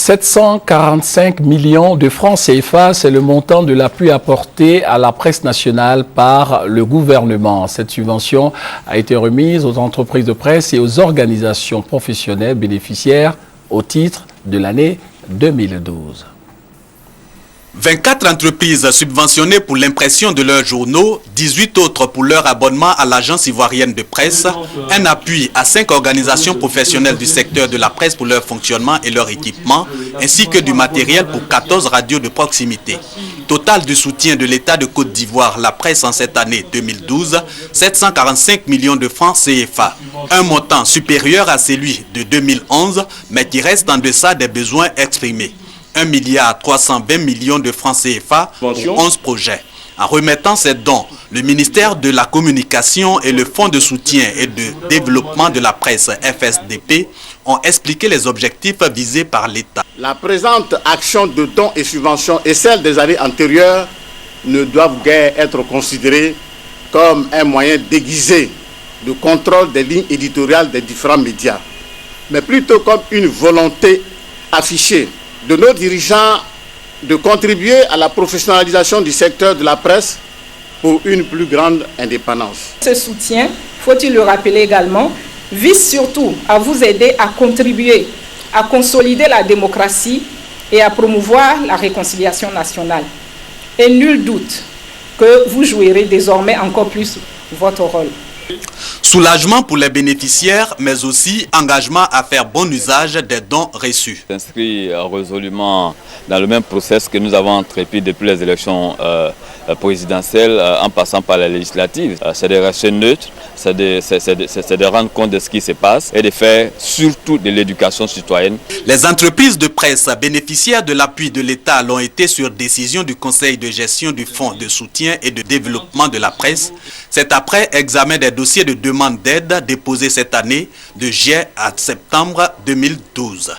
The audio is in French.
745 millions de francs CFA, c'est le montant de l'appui apporté à la presse nationale par le gouvernement. Cette subvention a été remise aux entreprises de presse et aux organisations professionnelles bénéficiaires au titre de l'année 2012. 24 entreprises subventionnées pour l'impression de leurs journaux, 18 autres pour leur abonnement à l'agence ivoirienne de presse, un appui à 5 organisations professionnelles du secteur de la presse pour leur fonctionnement et leur équipement, ainsi que du matériel pour 14 radios de proximité. Total du soutien de l'État de Côte d'Ivoire, la presse en cette année 2012, 745 millions de francs CFA. Un montant supérieur à celui de 2011, mais qui reste en deçà des besoins exprimés. 1,320 milliard de francs CFA pour 11 projets. En remettant ces dons, le ministère de la Communication et le Fonds de soutien et de développement de la presse FSDP ont expliqué les objectifs visés par l'État. La présente action de dons et subventions et celle des années antérieures ne doivent guère être considérées comme un moyen déguisé de contrôle des lignes éditoriales des différents médias, mais plutôt comme une volonté affichée de nos dirigeants de contribuer à la professionnalisation du secteur de la presse pour une plus grande indépendance. Ce soutien, faut-il le rappeler également, vise surtout à vous aider à contribuer à consolider la démocratie et à promouvoir la réconciliation nationale. Et nul doute que vous jouirez désormais encore plus votre rôle. Soulagement pour les bénéficiaires, mais aussi engagement à faire bon usage des dons reçus. S'inscrit résolument dans le même processus que nous avons entrepris depuis les élections présidentielles en passant par la législative. C'est de rester neutre, c'est de rendre compte de ce qui se passe et de faire surtout de l'éducation citoyenne. Les entreprises de presse bénéficiaires de l'appui de l'État l'ont été sur décision du Conseil de gestion du Fonds de soutien et de développement de la presse. C'est après examen des dossiers de demande d'aide déposés cette année de juillet à septembre 2012.